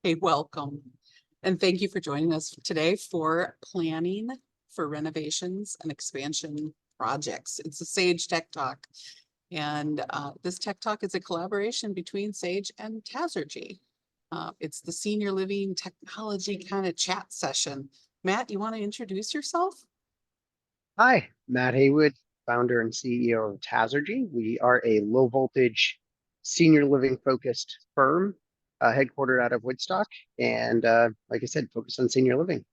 Hey, welcome. And thank you for joining us today for planning for renovations and expansion projects. It's a Sage Tech Talk. And this Tech Talk is a collaboration between Sage and Tazergy. It's the senior living technology kind of chat session. Matt, you want to introduce yourself? Hi, Matt Haywood, founder and CEO of Tazergy. We are a low voltage senior living focused firm headquartered out of Woodstock. And like I said, focused on senior living.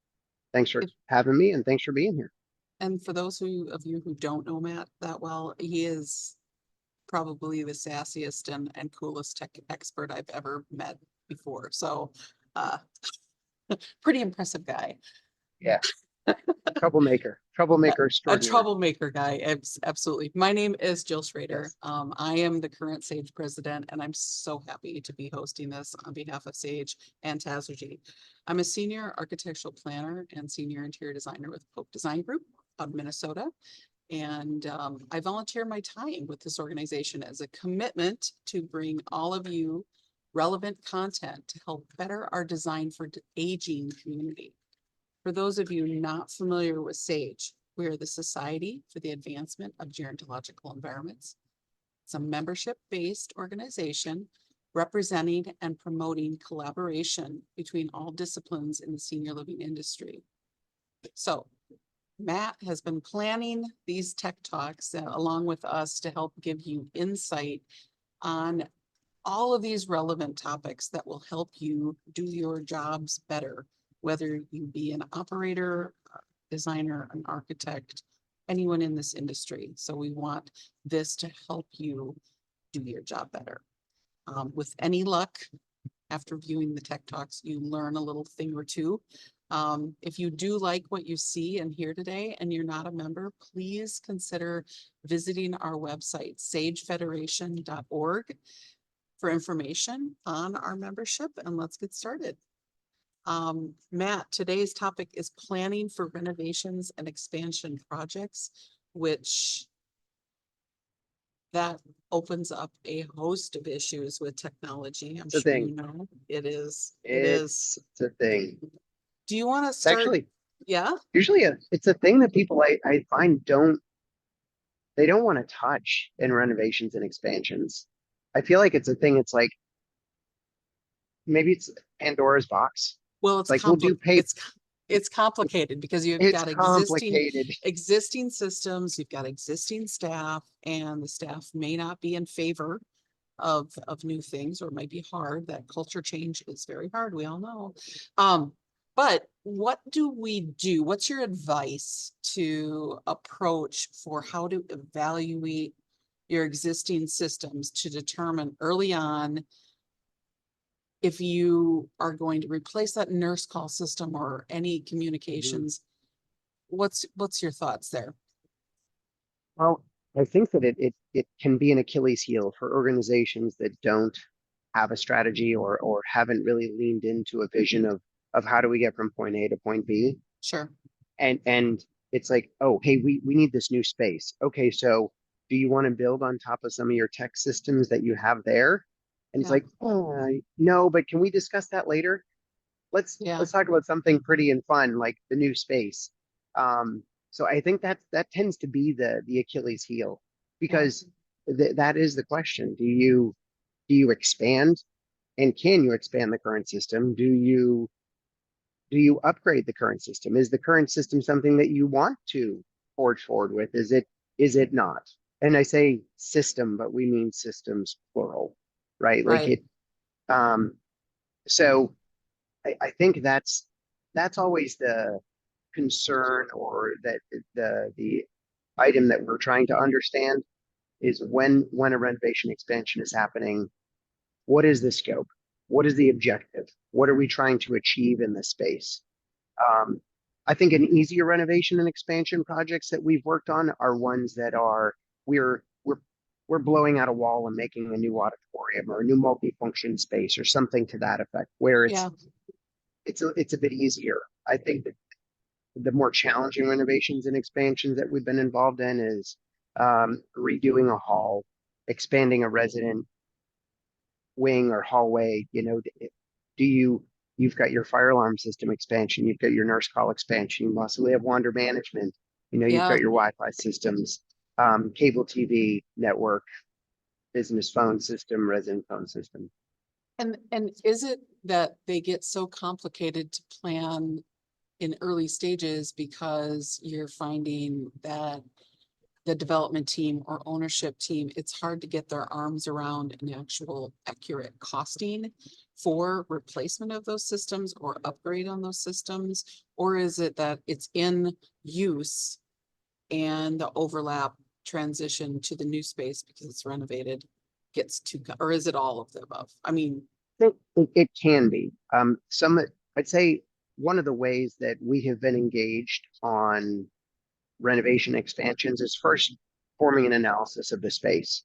Thanks for having me and thanks for being here. And for those of you who don't know Matt that well, he is probably the sassiest and coolest tech expert I've ever met before. So uh, pretty impressive guy. Yeah, troublemaker A extraordinaire. troublemaker guy, absolutely. My name is Jill Schroeder. Yes. I am the current Sage president, and I'm so happy to be hosting this on behalf of Sage and Tazergy. I'm a senior architectural planner and senior interior designer with Pope Design Group out of Minnesota. And I volunteer my time with this organization as a commitment to bring all of you relevant content to help better our design for aging community. For those of you not familiar with SAGE, we are the Society for the Advancement of Gerontological Environments. It's a membership-based organization representing and promoting collaboration between all disciplines in the senior living industry. So Matt has been planning these tech talks along with us to help give you insight on all of these relevant topics that will help you do your jobs better, whether you be an operator, designer, an architect, anyone in this industry. So we want this to help you do your job better. With any luck, after viewing the tech talks, you learn a little thing or two. If you do like what you see and hear today and you're not a member, please consider visiting our website, sagefederation.org, for information on our membership, and let's get started. Matt, today's topic is planning for renovations and expansion projects, which that opens up a host of issues with technology. I'm It's a sure thing. you know it is. It's a thing. Do you want to It's start? actually Yeah. usually it's a thing that people I find they don't want to touch in renovations and expansions. I feel like it's a thing. It's like maybe it's Pandora's box. Well, It's like we'll do paper. it's complicated because you've It's got complicated. existing systems, you've got existing staff, and the staff may not be in favor of new things, or it might be hard. That culture change is very hard, we all know. But what do we do? What's your advice to approach for how to evaluate your existing systems to determine early on if you are going to replace that nurse call system or any Mhm. communications? What's your thoughts there? Well, I think that it can be an Achilles heel for organizations that don't have a strategy or haven't really leaned into a vision of how do we get from point A to point B. Sure. And it's like, oh, hey, we need this new space. Okay, so do you want to build on top of some of your tech systems that you have there? And it's Yeah. like, oh, no, but can we discuss that later? Yeah. Let's talk about something pretty and fun like the new space. So I think that tends to be the Achilles heel Yeah. because that is the question. Do you expand and can you expand the current system? Do you upgrade the current system? Is the current system something that you want to forge forward with? Is it not? And I say system, but we mean systems plural, right? Like Right. it. Um, so I think that's always the concern or that the item that we're trying to understand is when a renovation expansion is happening, what is the scope? What is the objective? What are we trying to achieve in this space? Um, I think an easier renovation and expansion projects that we've worked on are ones that are we're we're we're blowing out a wall and making a new auditorium or a new multifunction space or something to that effect, where Yeah. it's a bit easier. I think that the more challenging renovations and expansions that we've been involved in is redoing a hall, expanding a resident wing or hallway. Do you you've got your fire alarm system expansion, you've got your nurse call expansion, you possibly have wander management, you've Yeah. got your Wi-Fi systems, cable TV network, business phone system, resident phone system. And is it that they get so complicated to plan in early stages because you're finding that the development team or ownership team, it's hard to get their arms around an actual accurate costing for replacement of those systems or upgrade on those systems? Or is it that it's in use and the overlap transition to the new space because it's renovated gets to, or is it all of the above? I mean, It can be. I'd say one of the ways that we have been engaged on renovation expansions is first forming an analysis of the space.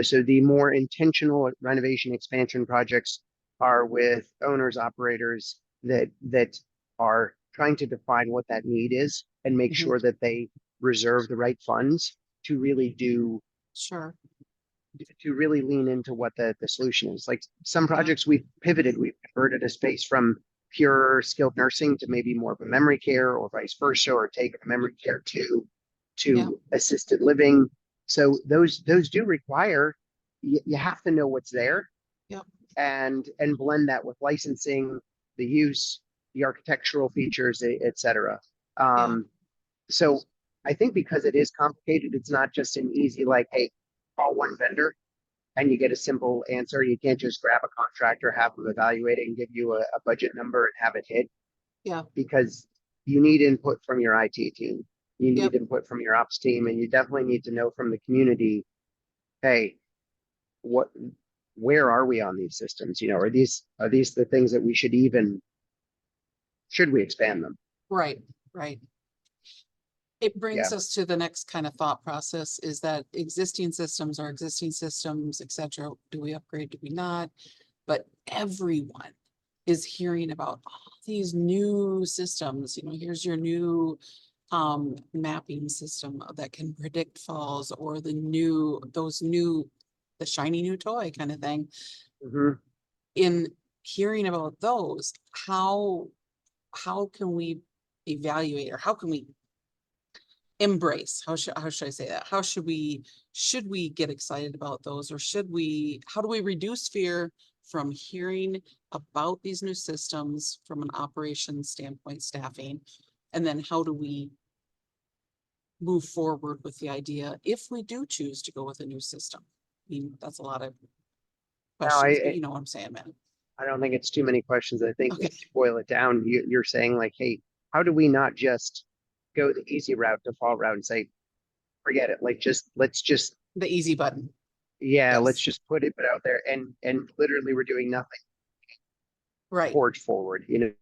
So the more intentional renovation expansion projects are with owners, operators that are trying to define what that need is and make Mhm. sure that they reserve the right funds to really Sure. lean into what the solution is. Like some projects we've converted a space from pure skilled nursing to maybe more of a memory care or vice versa, or take a memory care to assisted living. So those do require, you have to know what's there. Yep. And blend that with licensing, the use, the architectural features, et cetera. So I think because it is complicated, it's not just an easy, like, hey, call one vendor and you get a simple answer. You can't just grab a contractor, have them evaluate it and give you a budget number and have it hit. Yeah. Because you need input from your IT team. You need Yep. input from your ops team, and you definitely need to know from the community, hey, where are we on these systems? Are these the things that we should we expand them? Right, right. It Yeah. brings us to the next kind of thought process is that existing systems are existing systems, et cetera. Do we upgrade? Do we not? But everyone is hearing about all these new systems. Here's your new mapping system that can predict falls, or the shiny new toy kind of thing. Mhm. In hearing about those, how can we evaluate, or how can we embrace, how should I say that? Should we get excited about those, or how do we reduce fear from hearing about these new systems from an operations standpoint, staffing? And then how do we move forward with the idea if we do choose to go with a new system? I mean, that's a lot of Now, questions, but you know what I'm saying, man. I don't think it's too many questions. I think Okay. if you boil it down, you're saying like, hey, how do we not just go the easy route, default route, and say, forget it. Like, let's just, The easy button. let's Yes. just put it out there, and literally we're doing nothing Right. forge forward. We're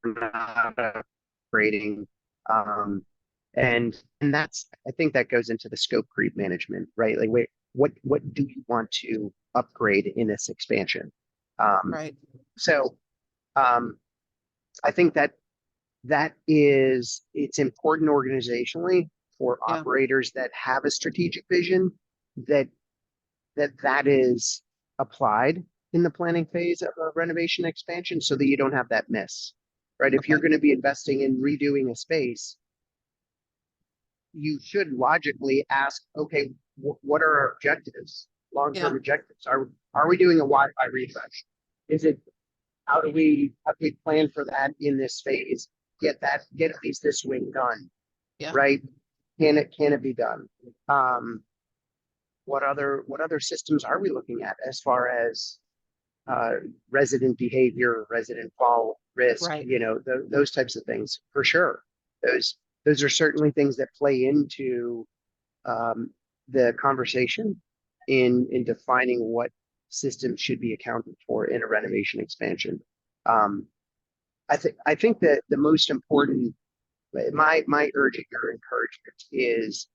not upgrading. And I think that goes into the scope creep management, right? Like, wait, what do you want to upgrade in this expansion? Right. So I think it's important organizationally for Yeah. operators that have a strategic vision that that is applied in the planning phase of a renovation expansion, so that you don't have that miss, right? If you're Okay. going to be investing in redoing a space, you should logically ask, okay, what are our objectives, long-term Yeah. objectives? Are we doing a Wi-Fi refresh? Is it, how do we plan for that in this phase? Get at least this wing done, Yeah. right? Can it be done? What other systems are we looking at as far as resident behavior, resident fall risk, Right. those types of things for sure. Those are certainly things that play into the conversation in defining what systems should be accounted for in a renovation expansion. I think that the most important, my urging or encouragement is,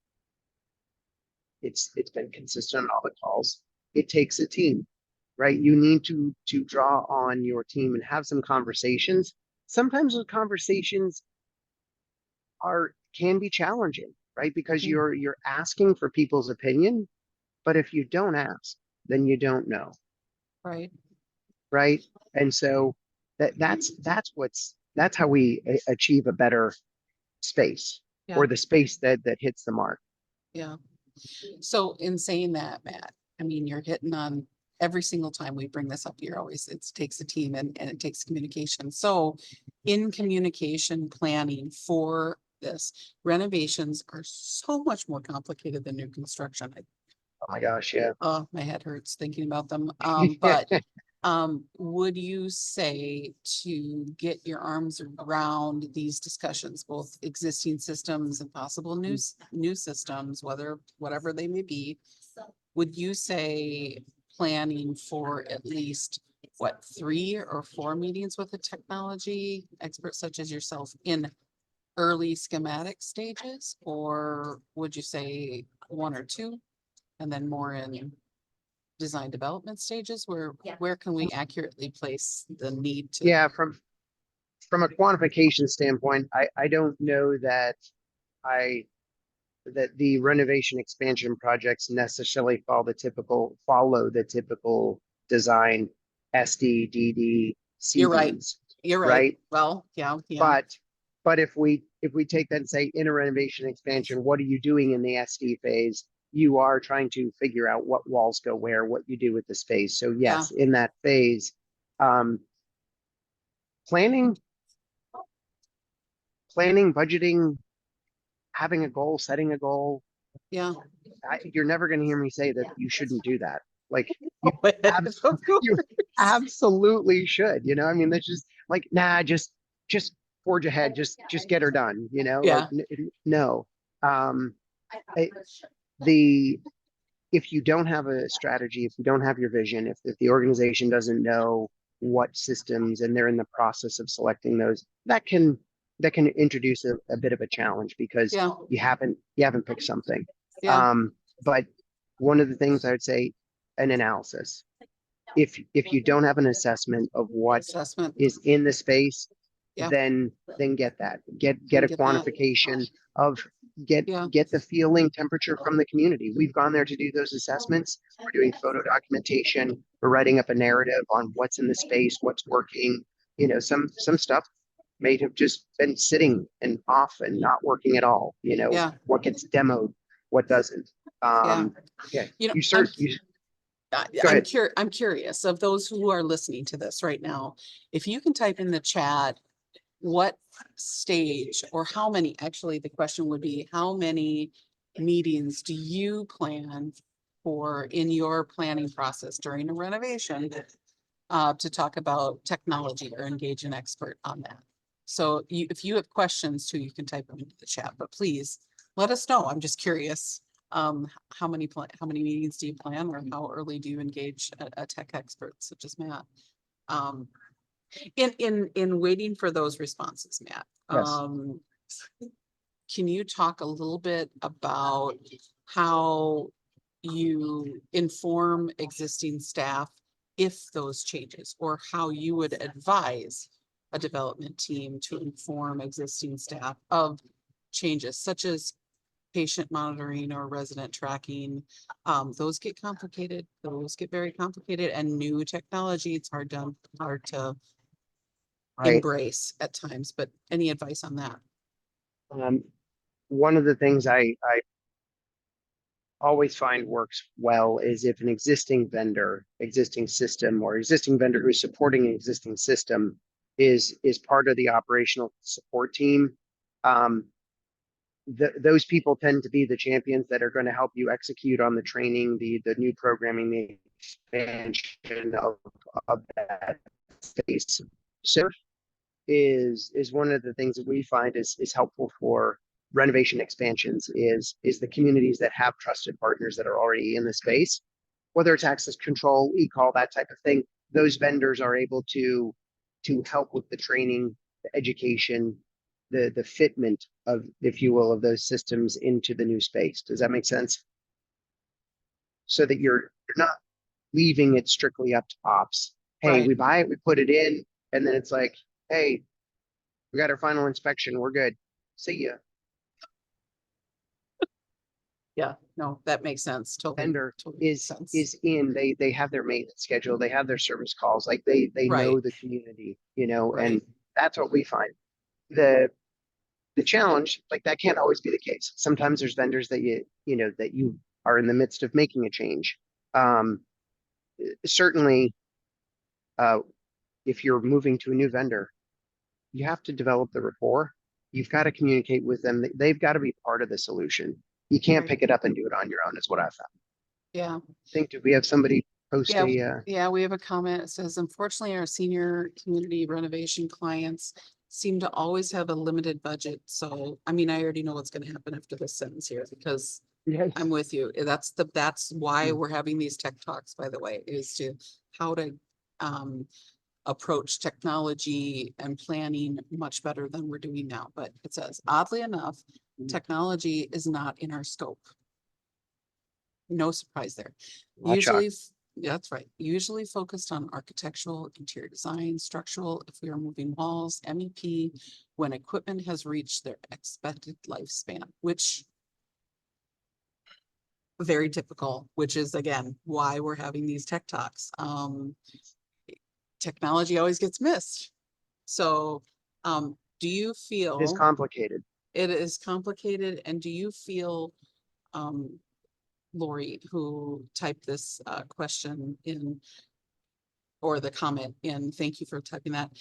it's been consistent on all the calls. It takes a team, right? You need to draw on your team and have some conversations. Sometimes those conversations can be challenging, right? Because Mm. you're asking for people's opinion, but if you don't ask, then you don't know, Right. right? And so that's how we achieve a better space, Yeah. or the space that hits the mark. Yeah. So in saying that, Matt, I mean, you're hitting on every single time we bring this up, you're always, it takes a team and it takes communication. So in communication planning for this, renovations are so much more complicated than new construction. Oh my gosh, yeah. Oh, my head hurts thinking about them. But would you say to get your arms around these discussions, both existing systems and possible new systems, whatever they may be, would you say planning for at least, what, 3 or 4 meetings with a technology expert such as yourself in early schematic stages? Or would you say 1 or 2 and then more in design development stages? Where can we accurately place the need to? Yeah, from a quantification standpoint, I don't know that I that the renovation expansion projects necessarily follow the typical design SD, DD, You're right. CDs, You're right. right? Well, yeah. But if we take that and say in a renovation expansion, what are you doing in the SD phase? You are trying to figure out what walls go where, what you do with the space. So yes, in that phase, um, planning, budgeting, having a goal, setting a goal. Yeah. You're never going to hear me say that you shouldn't do that. Like you, Of you course. absolutely should. I mean, that's just like, nah, just forge ahead, just get her done. Like Yeah. no. Um, I- the if you don't have a strategy, if you don't have your vision, if the organization doesn't know what systems and they're in the process of selecting those, that can introduce a bit of a challenge because Yeah. you haven't picked something. Yeah. But one of the things I would say, an analysis. If you don't have an assessment of what Assessment. is in the space, Yeah. then get that. Get Then a get that. quantification of get Yeah. get the feeling temperature from the community. We've gone there to do those assessments. We're doing photo documentation. We're writing up a narrative on what's in the space, what's working. Some stuff may have just been sitting and off and not working at all. Yeah. What gets demoed, what doesn't. Yeah. Yeah, You know, you search. Go I'm ahead. I'm curious of those who are listening to this right now. If you can type in the chat, what stage or how many, actually, the question would be, how many meetings do you plan for in your planning process during a renovation to talk about technology or engage an expert on that? So if you have questions too, you can type them into the chat, but please let us know. I'm just curious. How many meetings do you plan, or how early do you engage a tech expert such as Matt? In waiting for those responses, Matt, Yes. can you talk a little bit about how you inform existing staff if those changes, or how you would advise a development team to inform existing staff of changes such as patient monitoring or resident tracking? Those get complicated. Those get very complicated, and new technology, it's hard to Right. embrace at times, but any advice on that? One of the things I always find works well is if an existing system, or existing vendor who's supporting an existing system is part of the operational support team. Those people tend to be the champions that are going to help you execute on the training, the new programming, the expansion of that space. So is one of the things that we find is helpful for renovation expansions is the communities that have trusted partners that are already in the space, whether it's access control, e-call, that type of thing. Those vendors are able to help with the training, the education, the fitment of, if you will, of those systems into the new space. Does that make sense? So that you're not leaving it strictly up to ops. Hey, Right. we buy it, we put it in, and then it's like, hey, we got our final inspection, we're good. See ya. Yeah. No, that makes sense. Totally. Vendor Totally makes sense. is in, they have their maintenance schedule, they have their service calls, like they Right. know the community, you know, and Right. that's what we find. The challenge, like that can't always be the case. Sometimes there's vendors that you know that you are in the midst of making a change. Um, certainly, uh, if you're moving to a new vendor, you have to develop the rapport. You've got to communicate with them. They've got to be part of the solution. You can't Right. pick it up and do it on your own, is what I found. Yeah. I think, do we have somebody post Yeah. a, Yeah, we have a comment. It says, unfortunately, our senior community renovation clients seem to always have a limited budget. So, I mean, I already know what's gonna happen after this sentence here because yes. I'm with you. That's why Mm. we're having these tech talks, by the way, is to how to approach technology and planning much better than we're doing now. But it says, oddly enough, Mm. technology is not in our scope. No surprise there. Not shocked. Usually, that's right. Usually focused on architectural, interior design, structural, if we are moving walls, MEP, when equipment has reached their expected lifespan, which very typical, which is again, why we're having these tech talks. Technology always gets missed. So, do you It's feel complicated. it is complicated, and do you feel, um, Lori, who typed this question in, or the comment in, thank you for typing that.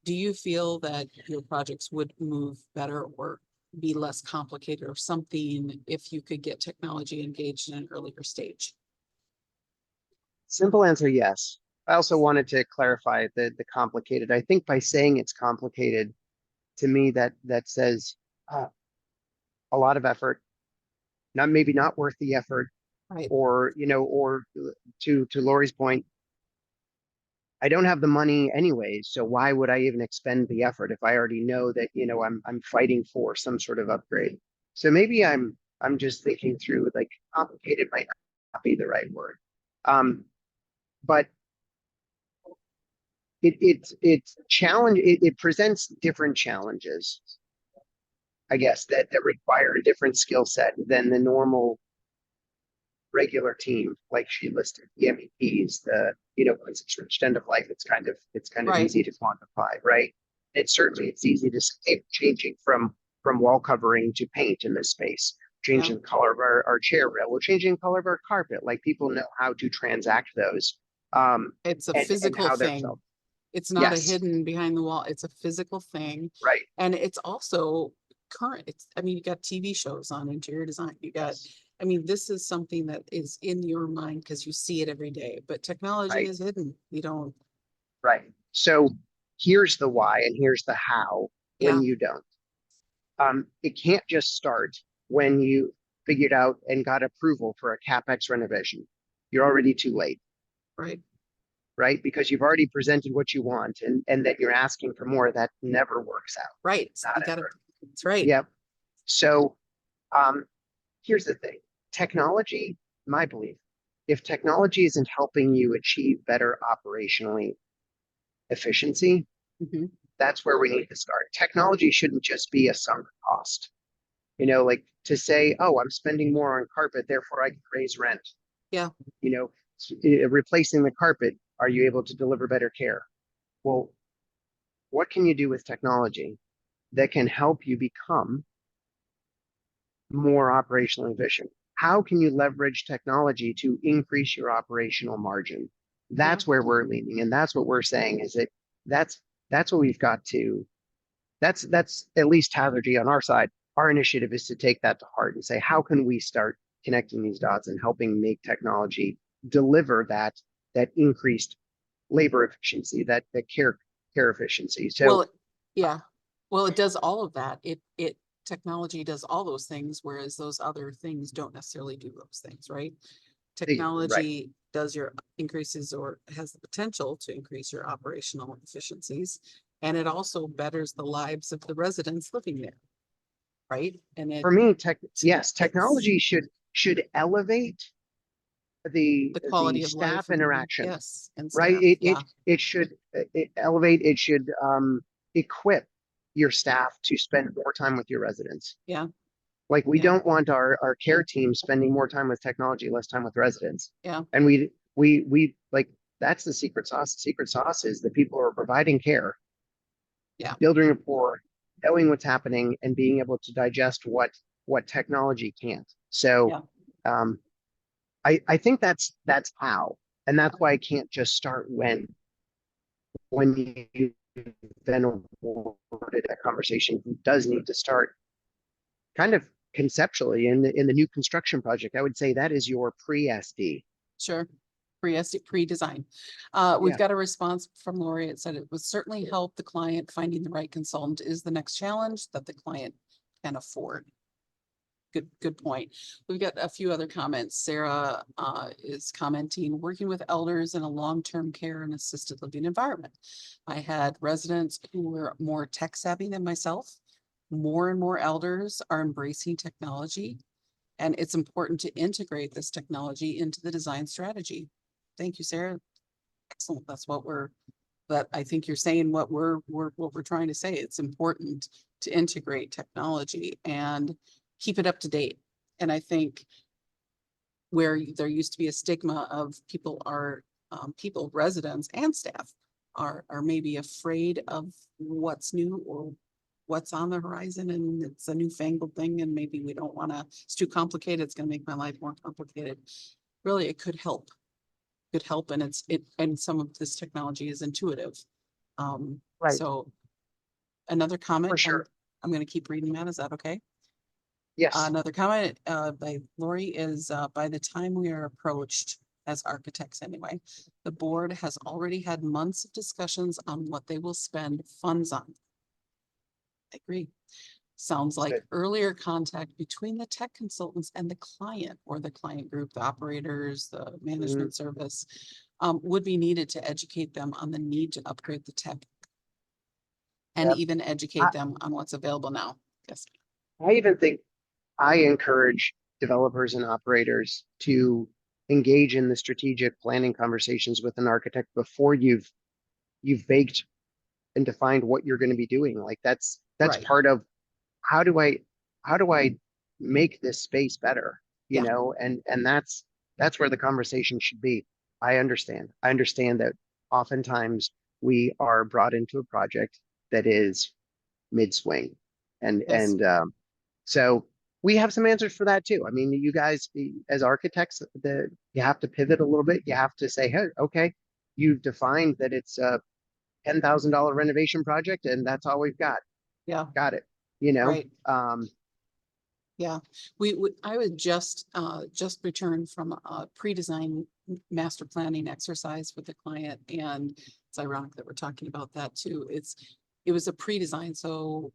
Do you feel that your projects would move better or be less complicated or something if you could get technology engaged in an earlier stage? Simple answer, yes. I also wanted to clarify the complicated. I think by saying it's complicated, to me that says uh, a lot of effort, not maybe not worth the effort, Right, or you know, or to Lori's point, I don't have the money anyways, so why would I even expend the effort if I already know that, you know, I'm fighting for some sort of upgrade. So maybe I'm just thinking through, like, complicated might not be the right word. But it's challenge, it presents different challenges, I guess, that require a different skill set than the normal regular team, like she listed, the MEPs, the, you know, once it's reached end of life, it's kind of right, easy to quantify, right? It's easy to say changing from wall covering to paint in this space, yeah. changing the color of our chair rail, we're changing the color of our carpet. Like people know how to transact those, It's a and physical how they're thing. felt. It's not a Yes, hidden behind the wall. It's a physical thing. right. And it's also current. It's, I mean, you got TV shows on interior design. You got, Yes, I mean, this is something that is in your mind because you see it every day, but technology right, is hidden. You don't, right. So here's the why and here's the how yeah, when you don't. It can't just start when you figured out and got approval for a CapEx renovation. You're already too late, right, right? Because you've already presented what you want, and that you're asking for more. That never works out. right. Not You gotta, ever. that's right. Yep. So um, here's the thing. Technology, my belief, if technology isn't helping you achieve better operationally efficiency, Mhm. that's where we need to start. Technology shouldn't just be a sunk cost. You know, like to say, oh, I'm spending more on carpet, therefore I can raise rent. Yeah, You know, replacing the carpet, are you able to deliver better care? Well, what can you do with technology that can help you become more operationally efficient? How can you leverage technology to increase your operational margin? yeah, That's where we're leaning, and that's what we're saying is that that's that's what we've got to. That's at least Hazardy on our side. Our initiative is to take that to heart and say, how can we start connecting these dots and helping make technology deliver that increased labor efficiency, that care efficiency. So well, yeah, well, it does all of that. Technology does all those things, whereas those other things don't necessarily do those things, right? right, Technology does your increases or has the potential to increase your operational efficiencies. And it also betters the lives of the residents living there, right? And for me, yes, it's technology should elevate the the quality of staff life of the, interaction, yes, and right? staff, yeah, It should elevate. It should equip your staff to spend more time with your residents. yeah, Like we Yeah. don't want our care team spending more time with technology, less time with residents. Yeah. And we like that's the secret sauce. The secret sauce is the people who are providing care, Yeah. building rapport, knowing what's happening, and being able to digest what technology can't. So Yeah. um, I think that's how, and that's why I can't just start when you've been awarded a conversation. Who does need to start kind of conceptually in the new construction project. I would say that is your pre-SD. Sure. Pre-design. We've Yeah. got a response from Lori. It said it would certainly help the client. Finding the right consultant is the next challenge that the client can afford. Good point. We've got a few other comments. Sarah is commenting, working with elders in a long-term care and assisted living environment. I had residents who were more tech savvy than myself. More and more elders are embracing technology, and it's important to integrate this technology into the design strategy. Thank you, Sarah. Excellent. That's what that I think you're saying what we're trying to say. It's important to integrate technology and keep it up to date. And I think where there used to be a stigma of people, residents and staff are maybe afraid of what's new or what's on the horizon, and it's a newfangled thing, and maybe we don't want to, it's too complicated, it's going to make my life more complicated. Really, it could help. And some of this technology is intuitive. Right. So another comment. For sure. I'm going to keep reading that. Is that okay? Yes. Another comment by Lori is by the time we are approached as architects anyway, the board has already had months of discussions on what they will spend funds on. I agree. Sounds like Good. earlier contact between the tech consultants and the client or the client group, the operators, the management service, would be needed to educate them on the need to upgrade the tech and Yep. even educate them on what's available now. Yes. I even think I encourage developers and operators to engage in the strategic planning conversations with an architect before you've baked and defined what you're going to be doing. Like that's Right. part of how do I make this space better, you Yeah. know, and that's where the conversation should be. I understand. I understand that oftentimes we are brought into a project that is mid-swing. And Yes. so we have some answers for that too. I mean, you guys as architects, you have to pivot a little bit. You have to say, hey, okay, you've defined that it's a $10,000 renovation project, and that's all we've got. Yeah. Got it. You know, Right. Yeah, I would just returned from a pre-design master planning exercise with the client, and it's ironic that we're talking about that too. It was a pre-design, so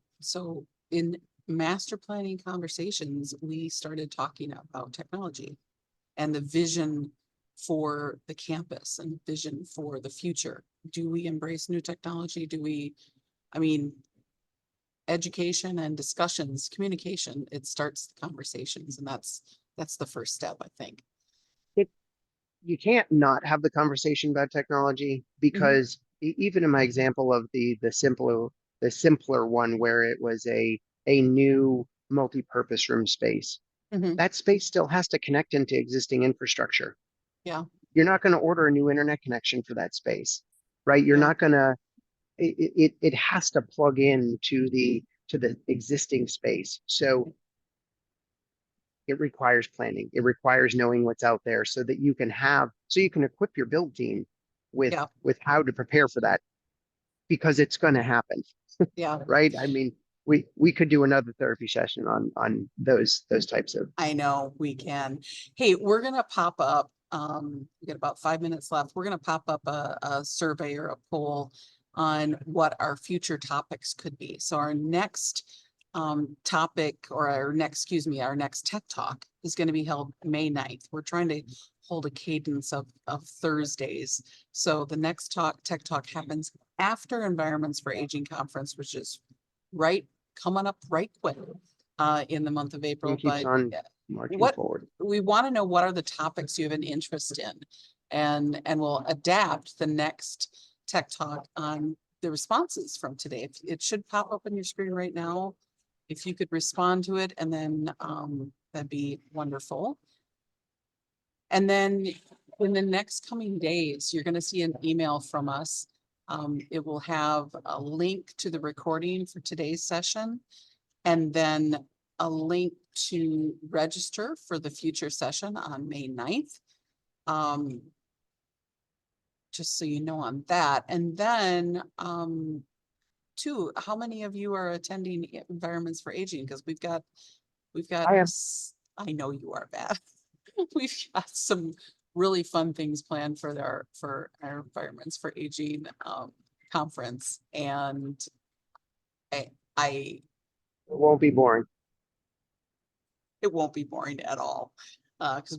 in master planning conversations, we started talking about technology and the vision for the campus and vision for the future. Do we embrace new technology? I mean, education and discussions, communication, it starts the conversations, and that's the first step, I think. you can't not have the conversation about technology because even in my example of the simpler one where it was a new multi-purpose room space, that space still has to connect into existing infrastructure. Yeah. You're not going to order a new internet connection for that space, right? You're Yeah. not going to it has to plug in to the existing space. So it requires planning. It requires knowing what's out there so that you can equip your build team with Yeah. how to prepare for that because it's going to happen. Yeah. Right. I mean, we could do another therapy session on those types of. I know we can. Hey, we're gonna pop up, we got about 5 minutes left. We're gonna pop up a survey or a poll on what our future topics could be. So our next topic, or our next Tech Talk is going to be held May 9th. We're trying to hold a cadence of Thursdays. So the next Tech Talk happens after Environments for Aging Conference, which is coming up right quick in the month of April. Keeps But on marching forward. we want to know, what are the topics you have an interest in, and we'll adapt the next Tech Talk on the responses from today. It should pop up on your screen right now. if you could respond to it, and then, that'd be wonderful. And then in the next coming days, you're gonna see an email from us. It will have a link to the recording for today's session. And then a link to register for the future session on May 9th. Just so you know on that. And then, two, how many of you are attending Environments for Aging? Because we've got, I am. I know you are, Beth. We've got some really fun things planned for our Environments for Aging, conference. And I It won't be boring. it won't be boring at all. Because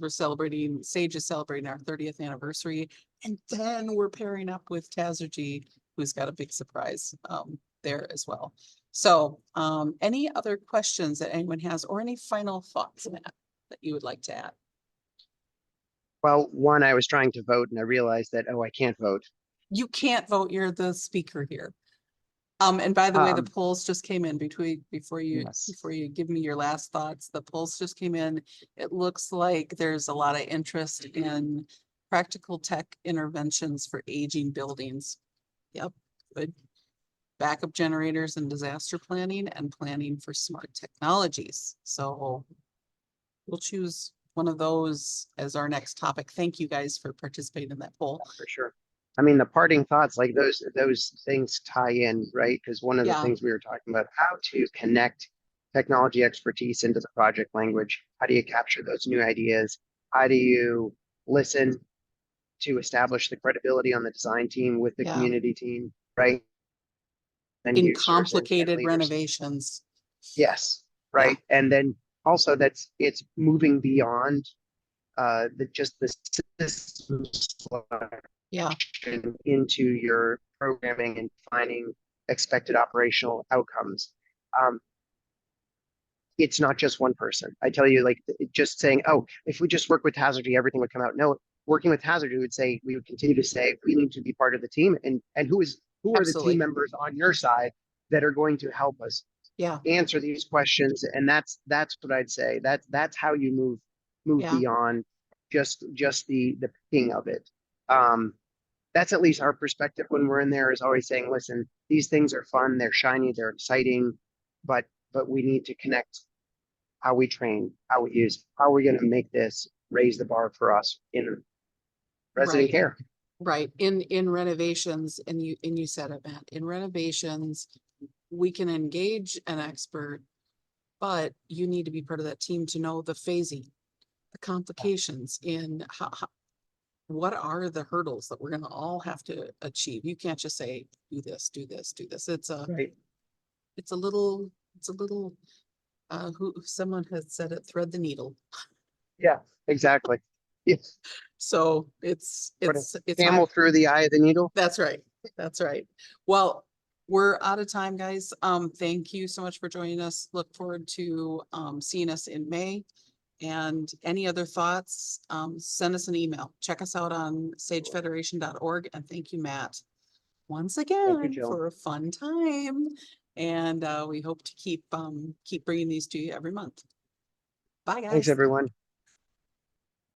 Sage is celebrating our 30th anniversary, and then we're pairing up with Tazergy, who's got a big surprise there as well. So any other questions that anyone has, or any final thoughts, Matt, that you would like to add? Well, one, I was trying to vote and I realized that, oh, I can't vote. You can't vote, you're the speaker here. And by the way, the Um, polls just came in before you Yes. give me your last thoughts. The polls just came in. It looks like there's a lot of interest in practical tech interventions for aging buildings. Yep, good. Backup generators and disaster planning and planning for smart technologies. So we'll choose one of those as our next topic. Thank you guys for participating in that poll. For sure. I mean, the parting thoughts, like those things tie in, right? Because one of the Yeah. things we were talking about, how to connect technology expertise into the project language. How do you capture those new ideas? How do you listen to establish the credibility on the design team with the Yeah. community team, right? And In users complicated leaders. renovations. Yes, right. And then also it's moving beyond just the system Yeah, selection into your programming and defining expected operational outcomes. It's not just one person. I tell you, like just saying, oh, if we just work with Hazardy, everything would come out. No, working with Hazardy we would continue to say we need to be part of the team, and who are the absolutely. team members on your side that are going to help us Yeah, answer these questions. And that's what I'd say. That's how you move Yeah. beyond just the picking of it. That's at least our perspective when we're in there, is always saying, listen, these things are fun, they're shiny, they're exciting, but we need to connect how we train, how we use, how are we going to make this raise the bar for us in resident Right. care. right. In renovations, and you said it, Matt, in renovations, we can engage an expert, but you need to be part of that team to know the phasing, the complications in how what are the hurdles that we're gonna all have to achieve? You can't just say, do this, do this, do this. It's a little, who, someone has said it, thread the needle. Yeah, exactly. Yes. So it's Camel hard. through the eye of the needle. That's right. That's right. Well, we're out of time, guys. Thank you so much for joining us. Look forward to seeing us in May. And any other thoughts, send us an email. Check us out on sagefederation.org. And thank you, Matt, once again Jill. for a fun time. And we hope to keep bringing these to you every month. Bye, guys. Thanks, everyone.